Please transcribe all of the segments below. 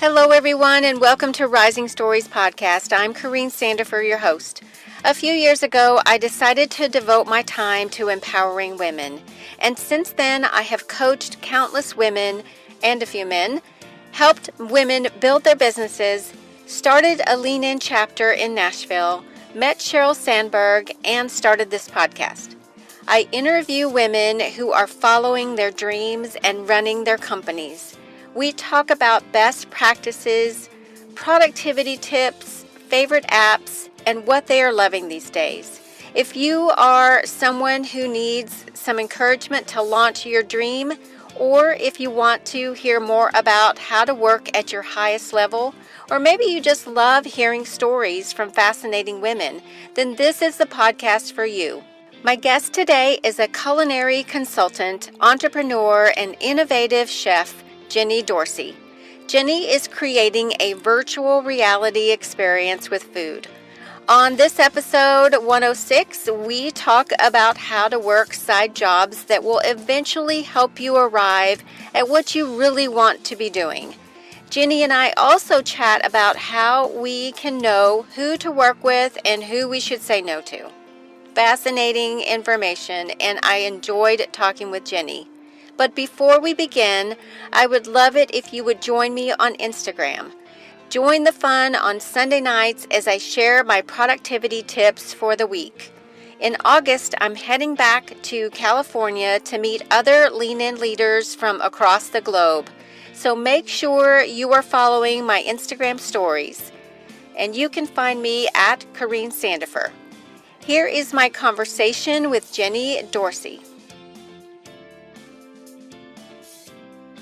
Hello, everyone, and welcome to Rising Stories Podcast. I'm Corrine Sandifer, your host. A few years ago, I decided to devote my time to empowering women. And since then, I have coached countless women and a few men, helped women build their businesses, started a Lean In chapter in Nashville, met Sheryl Sandberg, and started this podcast. I interview women who are following their dreams and running their companies. We talk about best practices, productivity tips, favorite apps, and what they are loving these days. If you are someone who needs some encouragement to launch your dream, or if you want to hear more about how to work at your highest level, or maybe you just love hearing stories from fascinating women, then this is the podcast for you. My guest today is a culinary consultant, entrepreneur, and innovative chef, Jenny Dorsey. Jenny is creating a virtual reality experience with food. On this episode 106, we talk about how to work side jobs that will eventually help you arrive at what you really want to be doing. Jenny and I also chat about how we can know who to work with and who we should say no to. Fascinating information, and I enjoyed talking with Jenny. But before we begin, I would love it if you would join me on Instagram. Join the fun on Sunday nights as I share my productivity tips for the week. In August, I'm heading back to California to meet other Lean In leaders from across the globe. So make sure you are following my Instagram stories. And you can find me at Corrine Sandifer. Here is my conversation with Jenny Dorsey.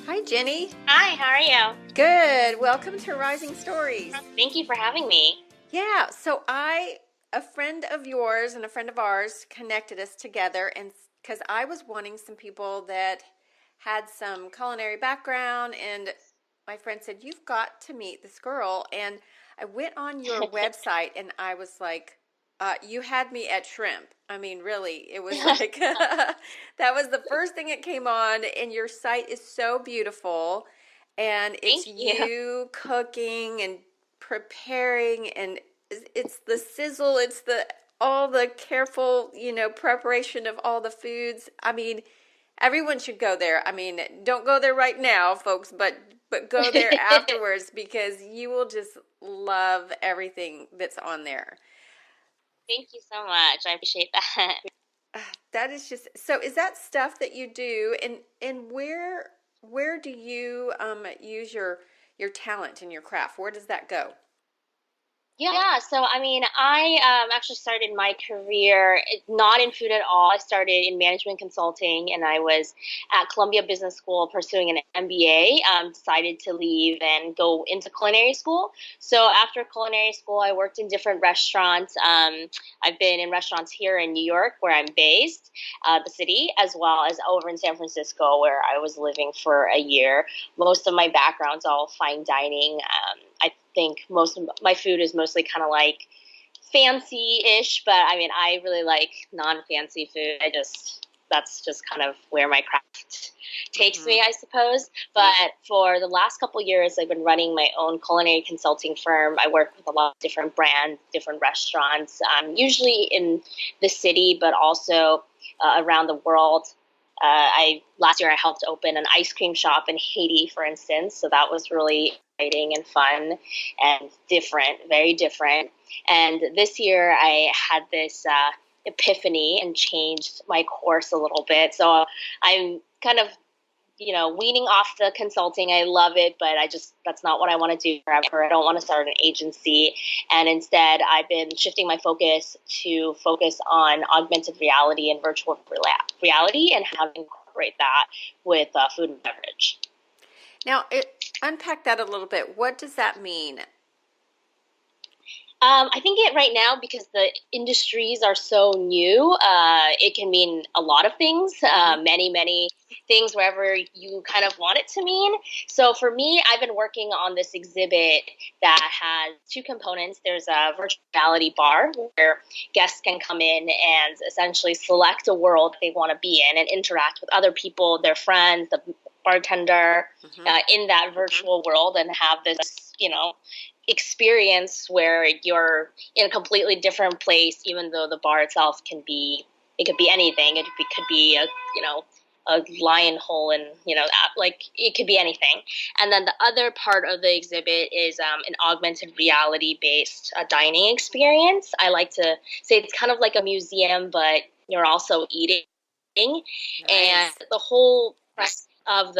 Hi, Jenny. Hi, how are you? Good. Welcome to Rising Stories. Thank you for having me. Yeah, so a friend of yours and a friend of ours connected us together, and because I was wanting some people that had some culinary background, and my friend said, you've got to meet this girl. And I went on your website, and I was like, you had me at shrimp. I mean, really, it was like, that was the first thing that came on, and your site is so beautiful, and it's Thank you. you cooking and preparing, and it's the sizzle, it's all the careful, preparation of all the foods. I mean, everyone should go there. I mean, don't go there right now, folks, but go there afterwards, because you will just love everything that's on there. Thank you so much. I appreciate that. That is just so. Is that stuff that you do, and where do you use your talent and your craft? Where does that go? Yeah, so I mean, I actually started my career not in food at all. I started in management consulting, and I was at Columbia Business School pursuing an MBA. Decided to leave and go into culinary school. So after culinary school, I worked in different restaurants. I've been in restaurants here in New York, where I'm based, the city, as well as over in San Francisco, where I was living for a year. Most of my background's all fine dining. I think most of my food is mostly kind of like fancy-ish, but I mean, I really like non-fancy food. That's just kind of where my craft takes me, I suppose. But for the last couple of years, I've been running my own culinary consulting firm. I work with a lot of different brands, different restaurants, usually in the city, but also around the world. Last year I helped open an ice cream shop in Haiti, for instance. So that was really exciting and fun and different, very different. And this year I had this epiphany and changed my course a little bit. So I'm kind of, weaning off the consulting. I love it, but that's not what I want to do forever. I don't want to start an agency. And instead, I've been shifting my focus on augmented reality and virtual reality and how to incorporate that with food and beverage. Now, unpack that a little bit. What does that mean? I think right now, because the industries are so new, it can mean a lot of things, many, many things, wherever you kind of want it to mean. So for me, I've been working on this exhibit that has two components. There's a virtual reality bar where guests can come in and essentially select a world they want to be in and interact with other people, their friends, bartender in that virtual world and have this, experience where you're in a completely different place, even though the bar itself it could be anything. Could be a lion hole, and like it could be anything. And then the other part of the exhibit is an augmented reality based dining experience. I like to say it's kind of like a museum, but you're also eating. Nice. And the whole premise of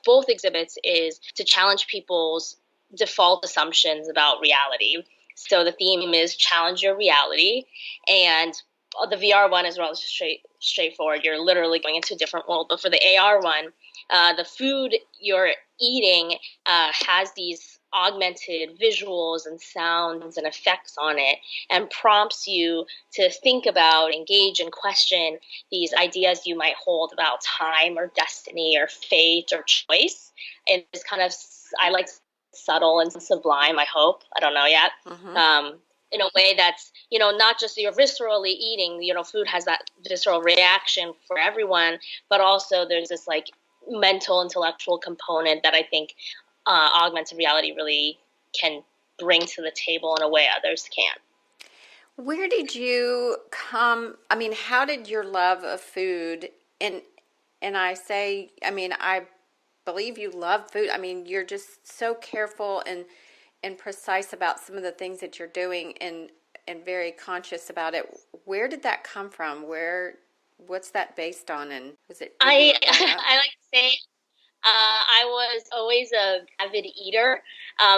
both exhibits is to challenge people's default assumptions about reality. So the theme is challenge your reality, and the VR one is relatively straightforward. You're literally going into a different world. But for the AR one, the food you're eating has these augmented visuals and sounds and effects on it, and prompts you to think about, engage, and question these ideas you might hold about time or destiny or fate or choice. And it's kind of, I like subtle and sublime, I hope. I don't know yet. In a way that's, not just you're viscerally eating, food has that visceral reaction for everyone, but also there's this like mental, intellectual component that I think augmented reality really can bring to the table in a way others can't. Where did you come? I mean, how did your love of food, and I believe you love food. I mean, you're just so careful and precise about some of the things that you're doing, and very conscious about it. Where did that come from? What's that based on? And was it? I like to say I was always an avid eater.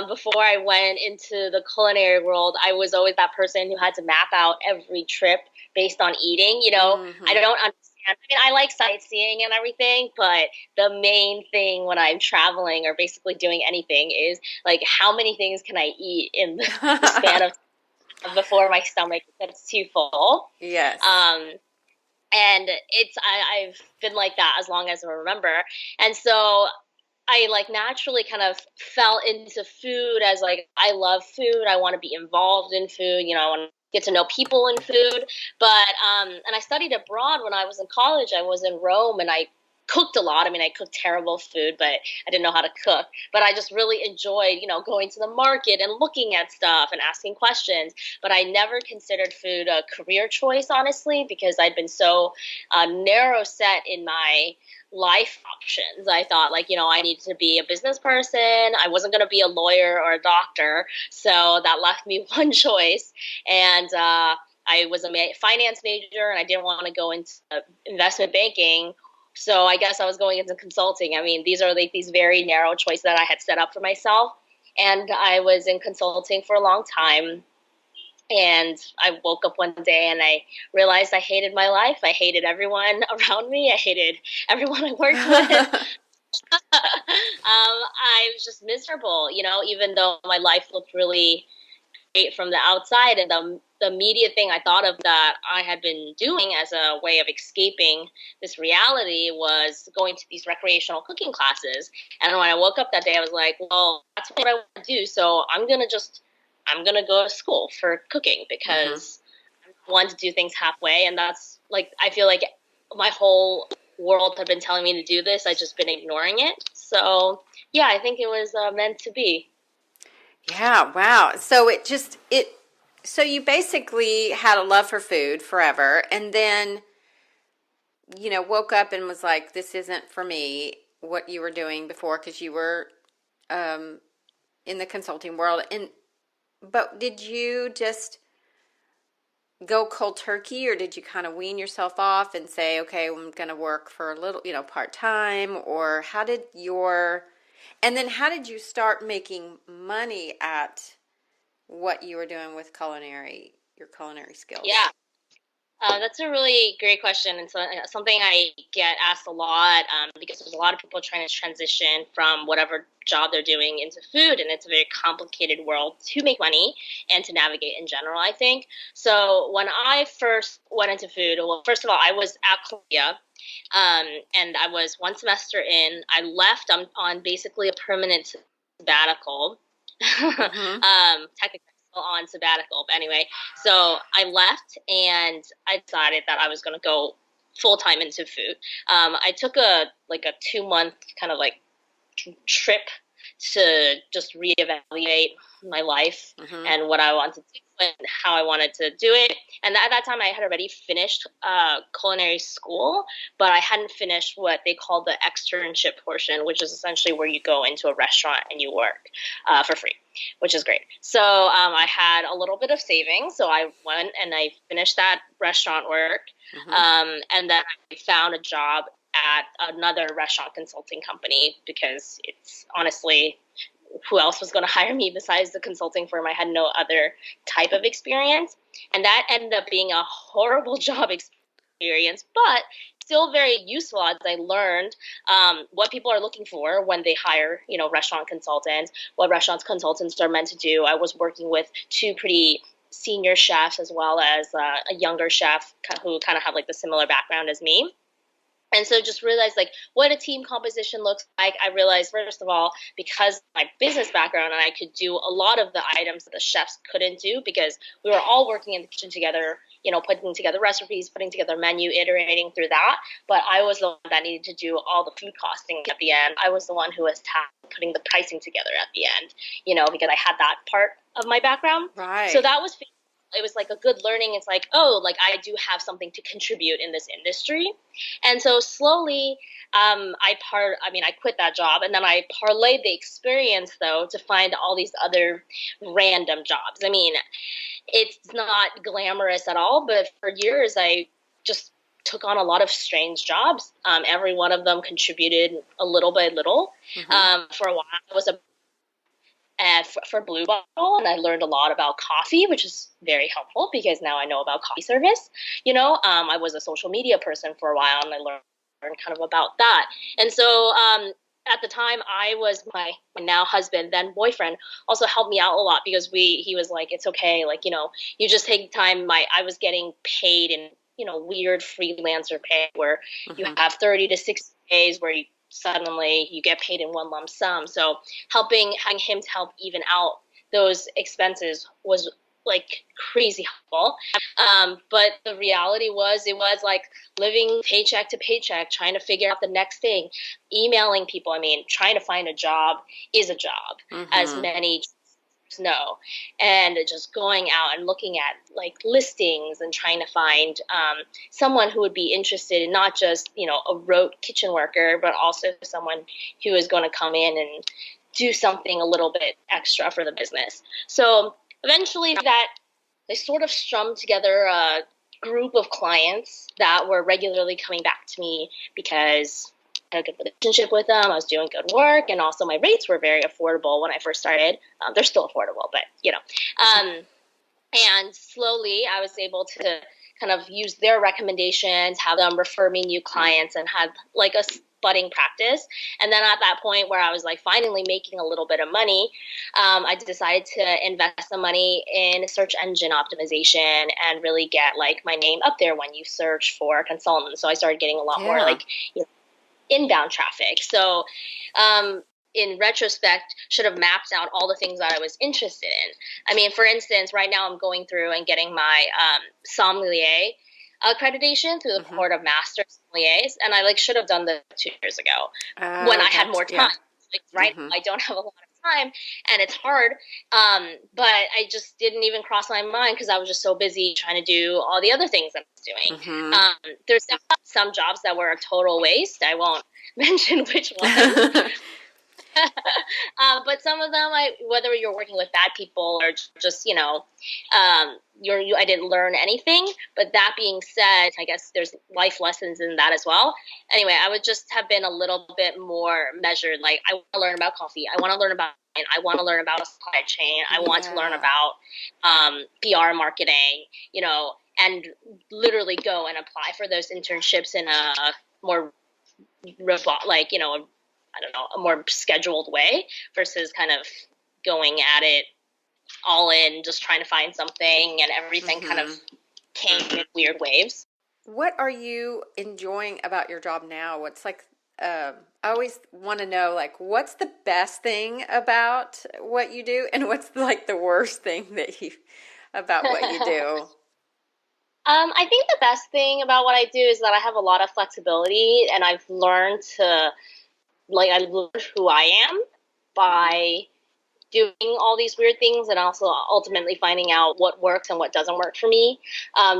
Before I went into the culinary world, I was always that person who had to map out every trip based on eating. I don't understand. I mean, I like sightseeing and everything, but the main thing when I'm traveling or basically doing anything is like, how many things can I eat in the span of time before my stomach gets too full? Yes. And I've been like that as long as I remember. And so I like naturally kind of fell into food as like, I love food. I want to be involved in food. I want to get to know people in food. But, and I studied abroad when I was in college. I was in Rome, and I cooked a lot. I mean, I cooked terrible food, but I didn't know how to cook. But I just really enjoyed, going to the market and looking at stuff and asking questions. But I never considered food a career choice, honestly, because I'd been so narrow set in my life options. I thought I needed to be a business person. I wasn't going to be a lawyer or a doctor. So that left me one choice. And I was a finance major, and I didn't want to go into investment banking. So I guess I was going into consulting. I mean, these are like these very narrow choices that I had set up for myself. And I was in consulting for a long time. And I woke up one day and I realized I hated my life. I hated everyone around me. I hated everyone I worked with. I was just miserable, even though my life looked really great from the outside. And the immediate thing I thought of that I had been doing as a way of escaping this reality was going to these recreational cooking classes. And when I woke up that day, I was like, well, that's what I want to do. So I'm going to go to school for cooking because I want to do things halfway. And that's like, I feel like my whole world had been telling me to do this. I've just been ignoring it. So yeah, I think it was meant to be. Yeah. Wow. So so you basically had a love for food forever, and then, woke up and was like, this isn't for me, what you were doing before, because you were in the consulting world. But did you just go cold turkey, or did you kind of wean yourself off and say, okay, I'm going to work for a little, part-time, or and then how did you start making money at what you were doing with your culinary skills? Yeah. That's a really great question, and so something I get asked a lot because there's a lot of people trying to transition from whatever job they're doing into food, and it's a very complicated world to make money and to navigate in general, I think. So when I first went into food, well, first of all, I was at Columbia, and I was one semester in. I left on basically a permanent sabbatical. Technically on sabbatical. But anyway, so I left and I decided that I was going to go full time into food. I took a 2 month kind of like trip to just reevaluate my life and what I wanted to do and how I wanted to do it. And at that time, I had already finished culinary school, but I hadn't finished what they call the externship portion, which is essentially where you go into a restaurant and you work for free, which is great. So I had a little bit of savings, so I went and I finished that restaurant work, and then I found a job at another restaurant consulting company because it's honestly, who else was going to hire me besides the consulting firm? I had no other type of experience. And that ended up being a horrible job experience, but still very useful as I learned what people are looking for when they hire, restaurant consultants, what restaurant consultants are meant to do. I was working with two pretty senior chefs as well as a younger chef who kind of have like the similar background as me. And so just realized like what a team composition looks like. I realized, first of all, because my business background, and I could do a lot of the items that the chefs couldn't do because we were all working in the kitchen together, putting together recipes, putting together menu, iterating through that. But I was the one that needed to do all the food costing at the end. I was the one who was tasked with putting the pricing together at the end, because I had that part of my background. Right. So that was it was like a good learning. It's like, oh, like I do have something to contribute in this industry. And so slowly, I quit that job and then I parlayed the experience though to find all these other random jobs. I mean, it's not glamorous at all, but for years I just took on a lot of strange jobs. Every one of them contributed a little by little. For a while, I was a for Blue Bottle, and I learned a lot about coffee, which is very helpful because now I know about coffee service. I was a social media person for a while, and I learned kind of about that. And so at the time, I was my now husband, then boyfriend, also helped me out a lot because he was like, it's okay, like you just take time. I was getting paid in weird freelancer pay where you have 30 to 60 days where suddenly you get paid in one lump sum. So having him to help even out those expenses was like crazy helpful. But the reality was it was like living paycheck to paycheck, trying to figure out the next thing, emailing people. I mean, trying to find a job is a job, as many know, and just going out and looking at like listings and trying to find someone who would be interested in not just a rote kitchen worker, but also someone who is going to come in and do something a little bit extra for the business. So eventually that they sort of strummed together a group of clients that were regularly coming back to me because I had a good relationship with them. I was doing good work, and also my rates were very affordable when I first started. They're still affordable, but and slowly I was able to kind of use their recommendations, have them refer me new clients, and have like a budding practice. And then at that point where I was like finally making a little bit of money, I decided to invest some money in search engine optimization and really get like my name up there when you search for consultants. So I started getting a lot more like inbound traffic. So in retrospect, should have mapped out all the things that I was interested in. I mean, for instance, right now I'm going through and getting my sommelier accreditation through the Court of Master Sommeliers, and I should have done that 2 years ago when I had more time. Right now, I don't have a lot of time, and it's hard. But I just didn't even cross my mind because I was just so busy trying to do all the other things I was doing. There's some jobs that were a total waste. I won't mention which ones. But some of them, whether you're working with bad people or just, I didn't learn anything. But that being said, I guess there's life lessons in that as well. Anyway, I would just have been a little bit more measured. Like, I want to learn about coffee. I want to learn about I want to learn about a supply chain. I want to learn about PR marketing, and literally go and apply for those internships in a more a more scheduled way versus kind of going at it all in, just trying to find something, and everything kind of came in weird waves. What are you enjoying about your job now? What's I always want to know, what's the best thing about what you do, and what's the worst thing about what you do? I think the best thing about what I do is that I have a lot of flexibility, and I've learned to I learned who I am Mm-hmm. by doing all these weird things, and also ultimately finding out what works and what doesn't work for me.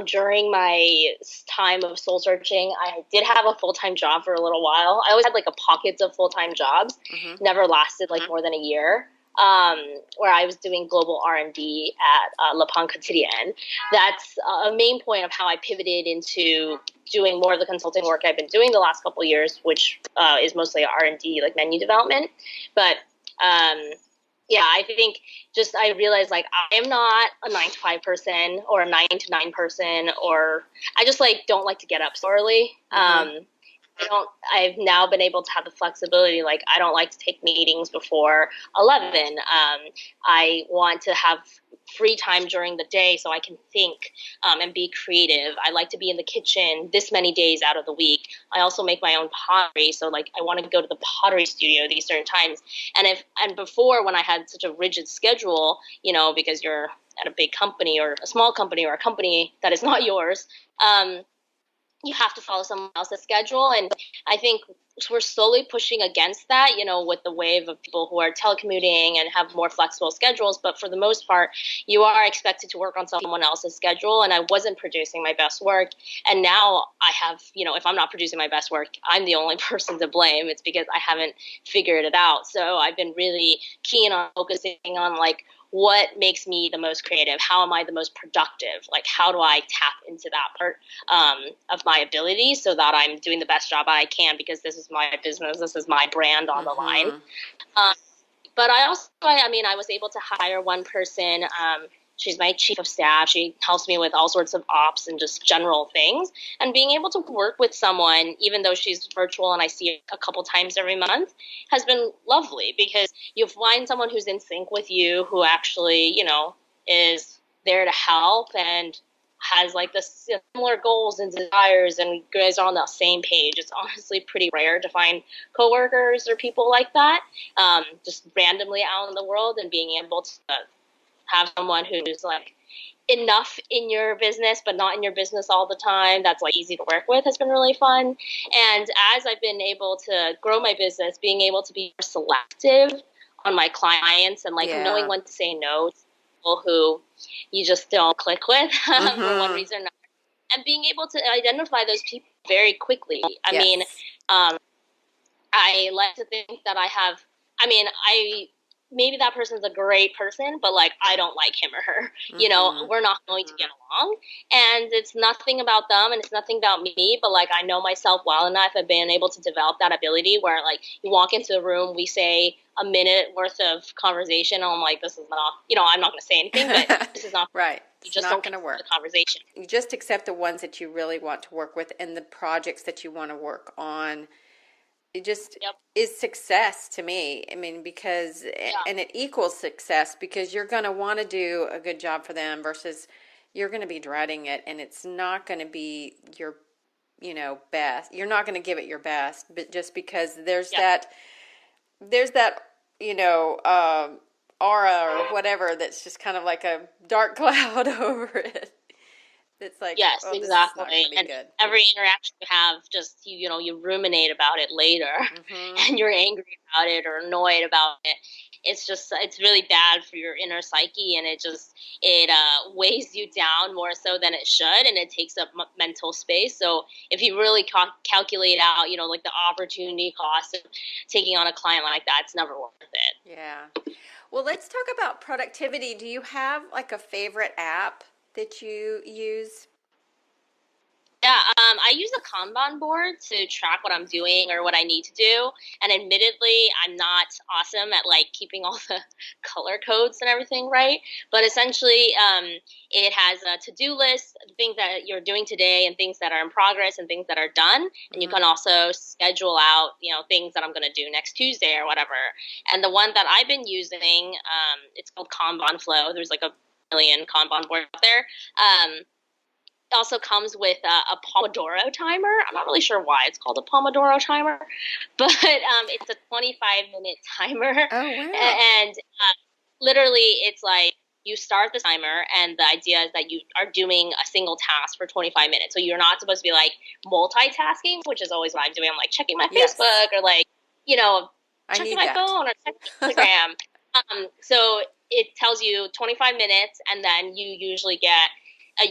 During my time of soul searching, I did have a full-time job for a little while. I always had like a pockets of full-time jobs, Mm-hmm. never lasted like more than a year. Where I was doing global R&D at Le Pan Quotidien. That's a main point of how I pivoted into doing more of the consulting work I've been doing the last couple of years, which is mostly R&D, like menu development. But um, yeah, I think just I realized like I am not a 9 to 5 person or a 9 to 9 person, or I just like don't like to get up so early. Mm-hmm. I don't. I've now been able to have the flexibility. Like I don't like to take meetings before 11. I want to have free time during the day so I can think and be creative. I like to be in the kitchen this many days out of the week. I also make my own pottery, so like I want to go to the pottery studio these certain times. And before, when I had such a rigid schedule, because you're at a big company or a small company or a company that is not yours. You have to follow someone else's schedule. And I think we're slowly pushing against that, with the wave of people who are telecommuting and have more flexible schedules. But for the most part, you are expected to work on someone else's schedule. And I wasn't producing my best work. And now I have, if I'm not producing my best work, I'm the only person to blame. It's because I haven't figured it out. So I've been really keen on focusing on like, what makes me the most creative? How am I the most productive? Like, how do I tap into that part of my ability so that I'm doing the best job I can, because this is my business, this is my brand on the line. Mm-hmm. Um, but I was able to hire one person. She's my chief of staff. She helps me with all sorts of ops and just general things. And being able to work with someone, even though she's virtual and I see her a couple times every month, has been lovely, because you find someone who's in sync with you, who actually, is there to help and has like the similar goals and desires, and you guys are on the same page. It's honestly pretty rare to find coworkers or people like that, just randomly out in the world, and being able to have someone who's like enough in your business but not in your business all the time, that's like easy to work with, has been really fun. And as I've been able to grow my business, being able to be more selective on my clients and like knowing Yeah. when to say no to people who you just don't click with for one Mm-hmm. reason or another, and being able to identify those people very quickly. I mean, Yes. I like to think that I maybe that person's a great person, but like I don't like him or her. Mm-hmm. We're not going to get along. And it's nothing about them and it's nothing about me, but like I know myself well enough. I've been able to develop that ability where like you walk into the room, we say a minute worth of conversation, and I'm like, this is not, I'm not going to say anything, but this is not, Right. you It's just not don't going to continue the work. conversation. You just accept the ones that you really want to work with and the projects that you want to work on. It just Yep. is success to me. I mean, because, Yeah. and it equals success because you're going to want to do a good job for them versus you're going to be dreading it and it's not going to be your, best. You're not going to give it your best, but just because Yeah. there's that, you know, aura or whatever that's just kind of like a dark cloud over it. It's like, Yes, oh, this is not going exactly. to be And good. every interaction you have, just you ruminate about it later, Mm-hmm. and you're angry about it or annoyed about it. It's really bad for your inner psyche, and it weighs you down more so than it should, and it takes up mental space. So if you really calculate out, like the opportunity cost of taking on a client like that, it's never worth it. Yeah. Well, let's talk about productivity. Do you have like a favorite app that you use? Yeah, I use a Kanban board to track what I'm doing or what I need to do. And admittedly, I'm not awesome at like keeping all the color codes and everything right. But essentially, it has a to-do list, things that you're doing today and things that are in progress and things that are done. And you Mm-hmm. can also schedule out, things that I'm going to do next Tuesday or whatever. And the one that I've been using, it's called Kanban Flow. There's like a million Kanban boards out there. Also comes with a Pomodoro timer. I'm not really sure why it's called a Pomodoro timer, but it's a 25-minute timer, Oh, wow. and literally it's like you start the timer, and the idea is that you are doing a single task for 25 minutes. So you're not supposed to be like multitasking, which is always what I'm doing. I'm like checking my Yes. Facebook or like, you know, I checking need my that. phone or checking Instagram. So it tells you 25 minutes, and then you usually get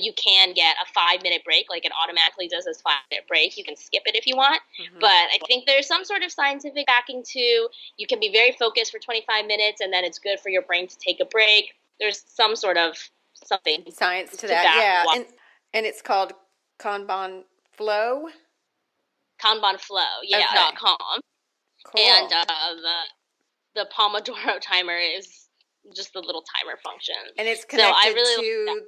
you can get a 5-minute break. Like it automatically does this 5-minute break. You can skip it if you want. Mm-hmm. But I think there's some sort of scientific backing to you can be very focused for 25 minutes, and then it's good for your brain to take a break. There's some sort of something Science to that, yeah. And it's called Kanban Flow. Kanban Flow, yeah, Okay. .com. Cool. And the Pomodoro timer is just the little timer function. And it's connected so I really to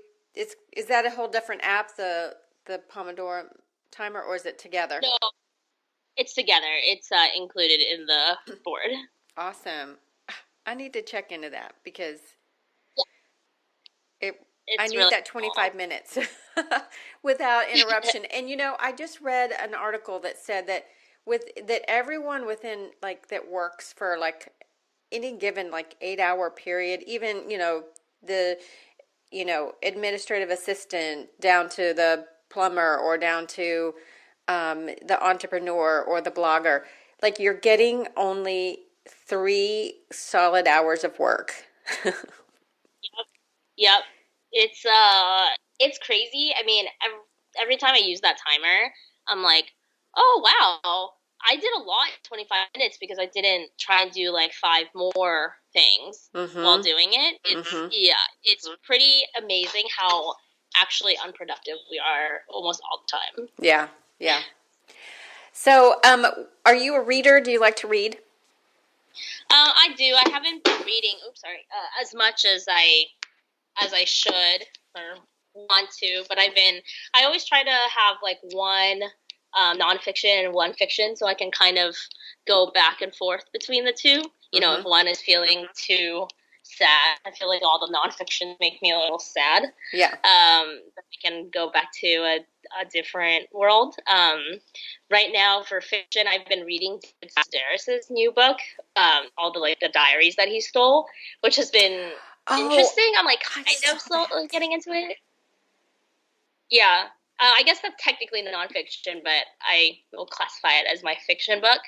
is that a whole different app, the Pomodoro timer, or is it together? No, it's together. It's included in the board. Awesome. I need to check into that because I need really that 25 cool. minutes without interruption. And I just read an article that said that everyone within like that works for like any given like 8-hour period, even the administrative assistant down to the plumber or down to the entrepreneur or the blogger, like you're getting only 3 solid hours of work. Yep. It's crazy. I mean, every time I use that timer, I'm like, oh wow, I did a lot in 25 minutes because I didn't try and do like 5 more things while doing it. It's pretty amazing how actually unproductive we are almost all the time. Yeah. So, are you a reader? Do you like to read? I do. I haven't been reading. As much as I should or want to, but I always try to have like one nonfiction and one fiction so I can kind of go back and forth between the two. If one is feeling too sad, I feel like all the nonfiction make me a little sad. Yeah. I can go back to a different world. Right now for fiction, I've been reading Jenny Dorsey's new book, all the diaries that he stole, which has been interesting. I'm like kind of slowly getting into it. Yeah. I guess that's technically nonfiction, but I will classify it as my fiction book.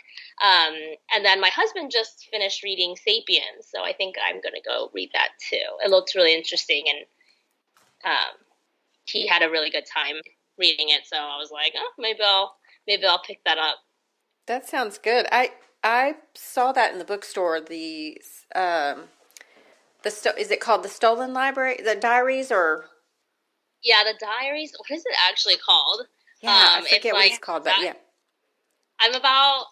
And then my husband just finished reading *Sapiens*, so I think I'm going to go read that too. It looks really interesting, and he had a really good time reading it. So I was like, oh, maybe I'll pick that up. That sounds good. I saw that in the bookstore. Is it called The Stolen Library? The Diaries or? Yeah, the diaries. What is it actually called? Yeah, I forget what it's called, but yeah. I'm about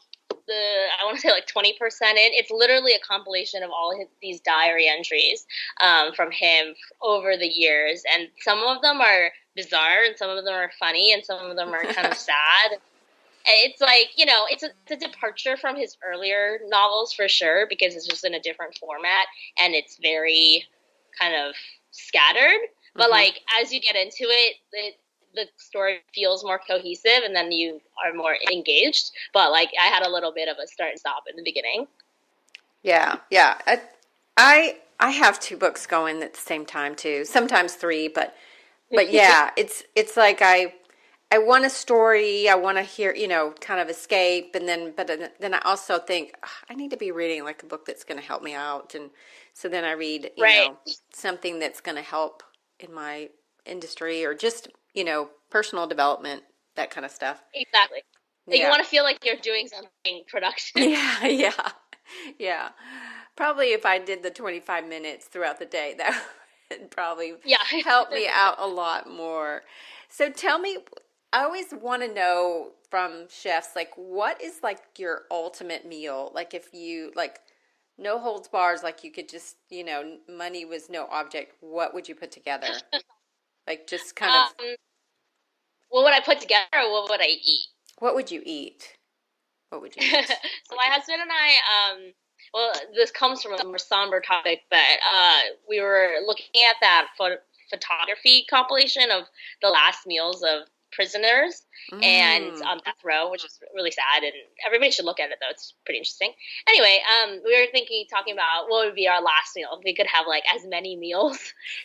I want to say like 20% in. It's literally a compilation of all these diary entries from him over the years, and some of them are bizarre, and some of them are funny, and some of them are kind of sad. It's like, it's a departure from his earlier novels for sure, because it's just in a different format, and it's very kind of scattered. But like as you get into it, the story feels more cohesive, and then you are more engaged. But like I had a little bit of a start and stop in the beginning. Yeah. I have 2 books going at the same time too. Sometimes 3, but yeah, it's like I want a story. I want to hear, kind of escape, and then I also think I need to be reading like a book that's going to help me out, and so then I read, something that's going to help in my industry or just, personal development, that kind of stuff. Exactly. Yeah. You want to feel like you're doing something productive. Yeah. Probably if I did the 25 minutes throughout the day, that would probably help me out a lot more. So tell me, I always want to know from chefs, like, what is like your ultimate meal? Like if you like no holds bars, like you could just, money was no object, what would you put together? Like just kind of. What would I put together, or what would I eat? What would you eat? So my husband and I, well, this comes from a more somber topic, but we were looking at that photography compilation of the last meals of prisoners and Mm. death row, which is really sad. And everybody should look at it though; it's pretty interesting. Anyway, we were talking about what would be our last meal. If we could have like as many meals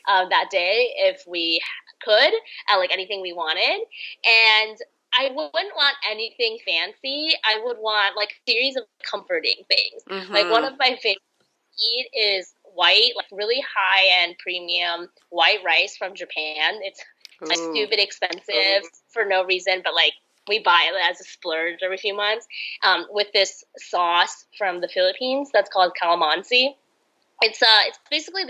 that day, if we could, like anything we wanted, and I wouldn't want anything fancy. I would want like a series of comforting things. Like one Mm-hmm. of my favorite to eat is white, like really high end premium white rice from Japan. It's like Ooh. stupid expensive for no reason, but like we buy it as a splurge every few months. With this sauce from the Philippines that's called calamansi. It's basically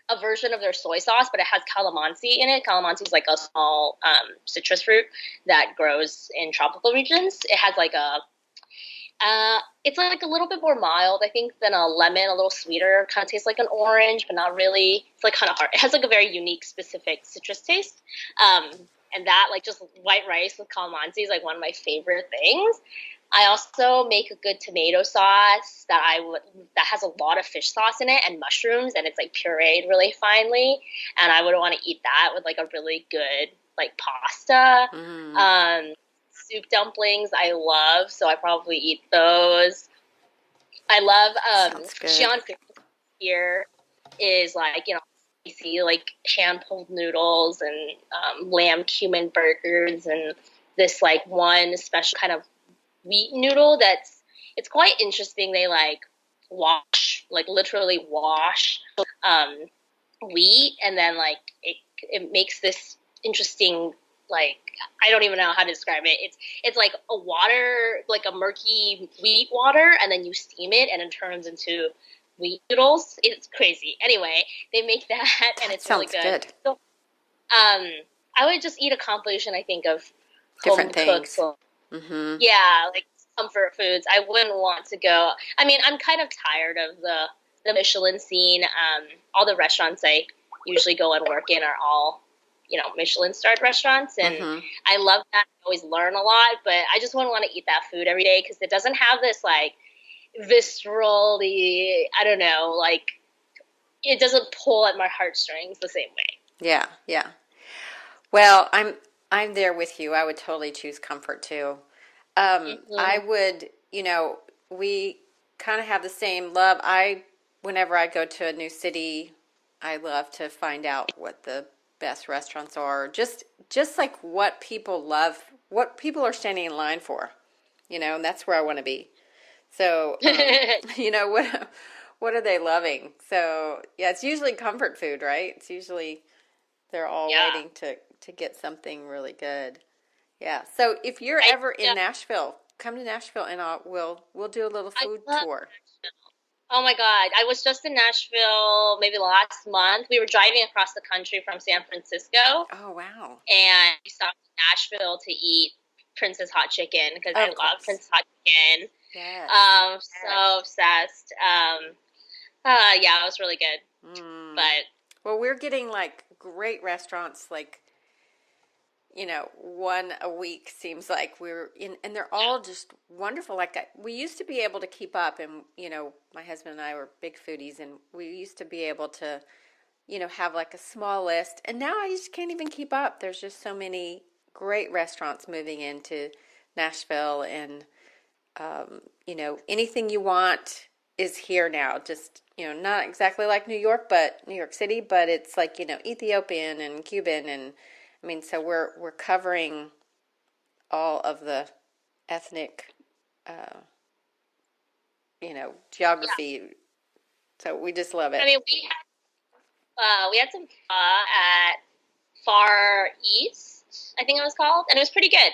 a version of their soy sauce, but it has calamansi in it. Calamansi is like a small citrus fruit that grows in tropical regions. It has like it's like a little bit more mild, I think, than a lemon. A little sweeter. Kind of tastes like an orange, but not really. It's like kind of hard. It has like a very unique, specific citrus taste. Um, and that, like, just white rice with calamansi is like one of my favorite things. I also make a good tomato sauce that has a lot of fish sauce in it and mushrooms, and it's like pureed really finely. And I would want to eat that with like a really good like pasta. Mm. Um, Soup dumplings I love, so I probably eat those. I love Sounds good. Xi'an here is like spicy like hand pulled noodles and lamb cumin burgers and this like one special kind of wheat noodle it's quite interesting. They like literally wash um, wheat and then like it makes this interesting like I don't even know how to describe it. It's like a water, like a murky wheat water, and then you steam it, and it turns into wheat noodles. It's crazy. Anyway, they make that, and That it's really sounds good. good. So, I would just eat a combination. I think of home Different cooked, things. so Mm-hmm. yeah, like comfort foods. I wouldn't want to go. I mean, I'm kind of tired of the Michelin scene. All the restaurants I usually go and work in are all, Michelin starred restaurants, and Mm-hmm. I love that. I always learn a lot, but I just wouldn't want to eat that food every day because it doesn't have this like viscerally. I don't know, like it doesn't pull at my heartstrings the same way. Yeah, yeah. Well, I'm there with you. I would totally choose comfort too. I Hmm. would, we kind of have the same love. Whenever I go to a new city, I love to find out what the best restaurants are. Just like what people love, what people are standing in line for, and that's where I want to be. So, what are they loving? So, yeah, it's usually comfort food, right? It's usually they're all Yeah, waiting to get something really good. Yeah. So if you're I ever in yeah, Nashville, come to Nashville and we'll do a little I food love. tour. Oh my God. I was just in Nashville maybe last month. We were driving across the country from San Francisco Oh wow. and we stopped in Nashville to eat Prince's hot chicken because I Of love course. Prince's hot chicken. Yes. So obsessed. Yeah, it was really good. Mm. But Well, we're getting like great restaurants, like one a week seems like we're in, and they're all just wonderful. Like we used to be able to keep up, and my husband and I were big foodies, and we used to be able to have like a small list. And now I just can't even keep up. There's just so many great restaurants moving into Nashville, and anything you want is here now. Just not exactly like New York, but New York City, but it's like Ethiopian and Cuban, and I mean, so we're covering all of the ethnic, uh, yeah, geography. So we just love I it. mean, we had some pho at Far East, I think it was called, and it was pretty good.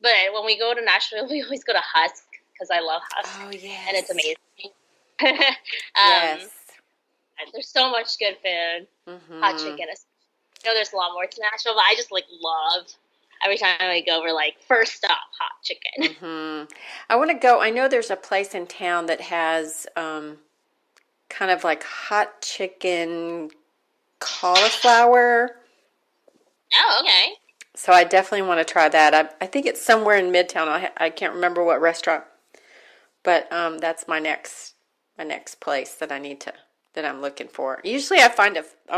But when we go to Nashville, we always go to Husk because I love Husk, Oh and it's yes, amazing. yes. There's so much good food, hot Mm-hmm. chicken. I know there's a lot more to Nashville, but I just like love every time I go. We're like first stop hot chicken. Mm-hmm. I want to go. I know there's a place in town that has kind of like hot chicken cauliflower. Oh, okay. So I definitely want to try that. I think it's somewhere in Midtown. I can't remember what restaurant, but that's my next place that that I'm looking for. Usually I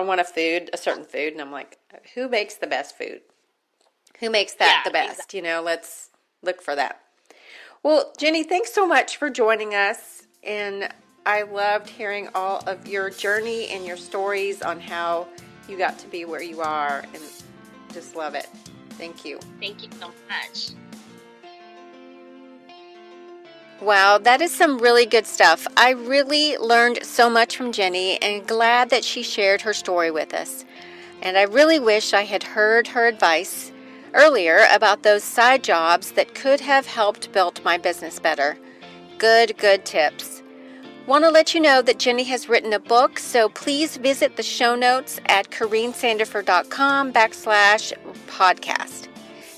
want a certain food, and I'm like, who makes the best food? who makes that the best. Exactly. You know, let's look for that. Well, Jenny, thanks so much for joining us. And I loved hearing all of your journey and your stories on how you got to be where you are, and just love it. Thank you. Thank you so much. Wow, that is some really good stuff. I really learned so much from Jenny and glad that she shared her story with us. And I really wish I had heard her advice earlier about those side jobs that could have helped build my business better. Good tips. Want to let you know that Jenny has written a book, so please visit the show notes at CorrineSandifer.com/podcast.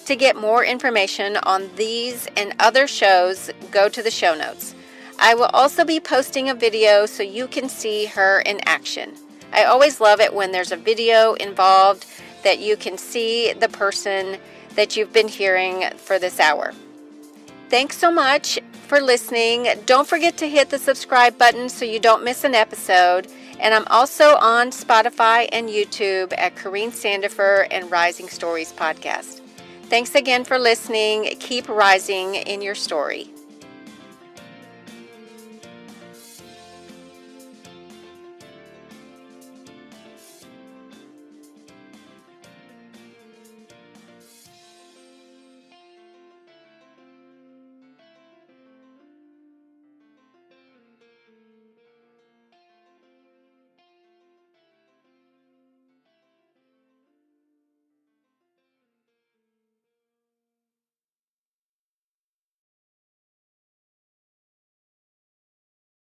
To get more information on these and other shows, go to the show notes. I will also be posting a video so you can see her in action. I always love it when there's a video involved that you can see the person that you've been hearing for this hour. Thanks so much for listening. Don't forget to hit the subscribe button so you don't miss an episode. And I'm also on Spotify and YouTube at Corrine Sandifer and Rising Stories Podcast. Thanks again for listening. Keep rising in your story.